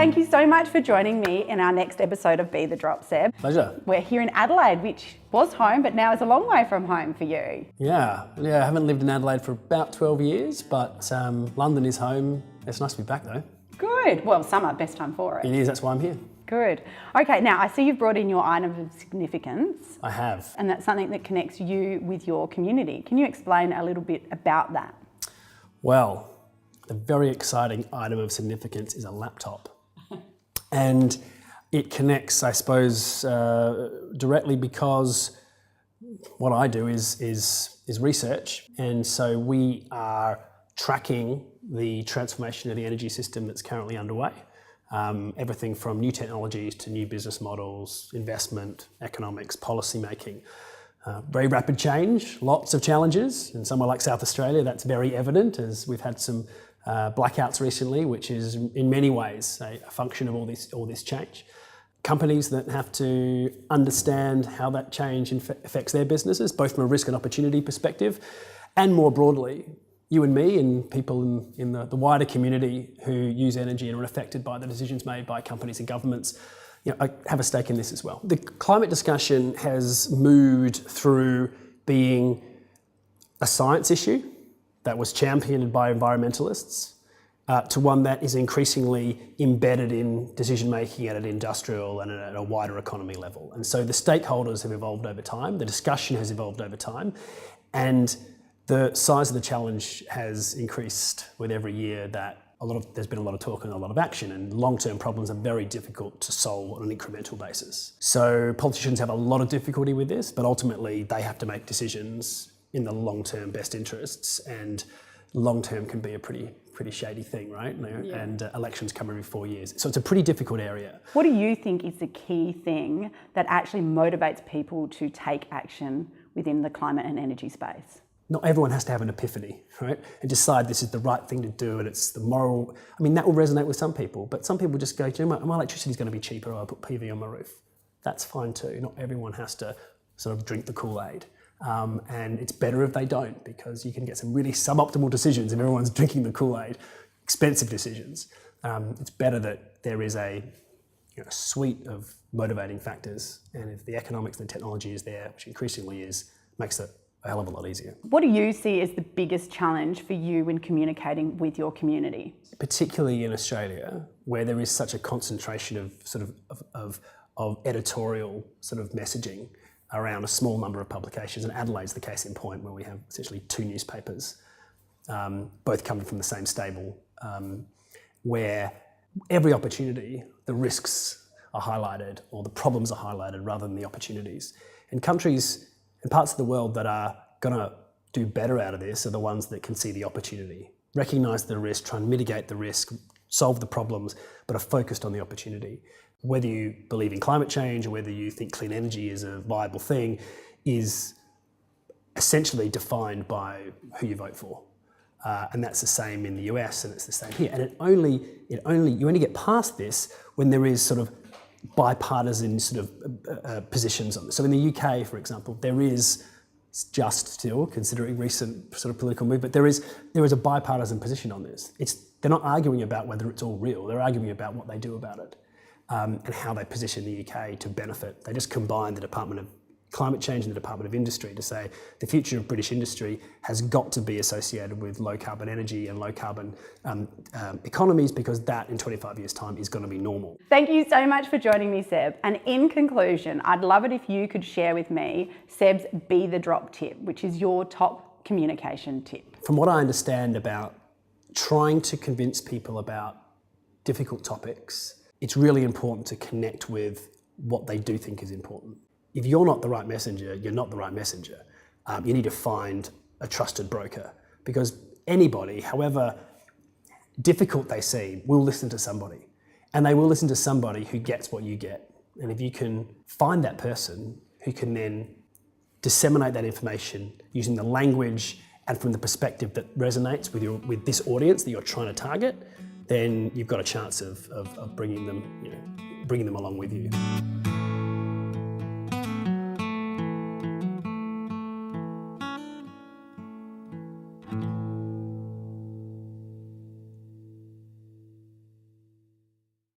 thank you so much for joining me in our next episode of Be The Drop, Seb. Pleasure. We're here in Adelaide, which was home, but now is a long way from home for you. Yeah, I haven't lived in Adelaide for about 12 years, but London is home. It's nice to be back though. Good. Well, summer, best time for it. It is, that's why I'm here. Good. Okay, now I see you've brought in your item of significance. I have. And that's something that connects you with your community. Can you explain a little bit about that? Well, the very exciting item of significance is a laptop. And it connects, I suppose, directly because what I do is research. And so we are tracking the transformation of the energy system that's currently underway. Everything from new technologies to new business models, investment, economics, policy making. Very rapid change, lots of challenges. In somewhere like South Australia, that's very evident as we've had some blackouts recently, which is in many ways a function of all this change. Companies that have to understand how that change affects their businesses, both from a risk and opportunity perspective, and more broadly, you and me and people in the wider community who use energy and are affected by the decisions made by companies and governments, have a stake in this as well. The climate discussion has moved through being a science issue that was championed by environmentalists to one that is increasingly embedded in decision making at an industrial and at a wider economy level. And so the stakeholders have evolved over time, the discussion has evolved over time, and the size of the challenge has increased with every year that there's been a lot of talk and a lot of action, and long-term problems are very difficult to solve on an incremental basis. So politicians have a lot of difficulty with this, but ultimately they have to make decisions in the long-term best interests, and long-term can be a pretty shady thing, right? Yeah. And elections come every 4 years. So it's a pretty difficult area. What do you think is the key thing that actually motivates people to take action within the climate and energy space? Not everyone has to have an epiphany, right? And decide this is the right thing to do and it's the moral. I mean, that will resonate with some people, but some people just go, my electricity is going to be cheaper, or I'll put PV on my roof. That's fine too. Not everyone has to sort of drink the Kool-Aid. And it's better if they don't, because you can get some really suboptimal decisions if everyone's drinking the Kool-Aid, expensive decisions. It's better that there is a suite of motivating factors, and if the economics and the technology is there, which increasingly is, makes it a hell of a lot easier. What do you see as the biggest challenge for you when communicating with your community? Particularly in Australia, where there is such a concentration of editorial sort of messaging around a small number of publications, and Adelaide's the case in point, where we have essentially 2 newspapers, both coming from the same stable, where every opportunity, the risks are highlighted or the problems are highlighted rather than the opportunities. And countries and parts of the world that are going to do better out of this are the ones that can see the opportunity, recognise the risk, try and mitigate the risk, solve the problems, but are focused on the opportunity. Whether you believe in climate change or whether you think clean energy is a viable thing is essentially defined by who you vote for. And that's the same in the US, and it's the same here. And you only get past this when there is sort of bipartisan sort of positions on this. So in the UK, for example, there is just still, considering recent sort of political movement, there is a bipartisan position on this. They're not arguing about whether it's all real, they're arguing about what they do about it, and how they position the UK to benefit. They just combine the Department of Climate Change and the Department of Industry to say the future of British industry has got to be associated with low carbon energy and low carbon economies, because that in 25 years' time is going to be normal. Thank you so much for joining me, Seb. And in conclusion, I'd love it if you could share with me Seb's Be The Drop tip, which is your top communication tip. From what I understand about trying to convince people about difficult topics, it's really important to connect with what they do think is important. If you're not the right messenger, you're not the right messenger. You need to find a trusted broker, because anybody, however difficult they seem, will listen to somebody. And they will listen to somebody who gets what you get. And if you can find that person who can then disseminate that information using the language and from the perspective that resonates with this audience that you're trying to target, then you've got a chance of bringing them along with you.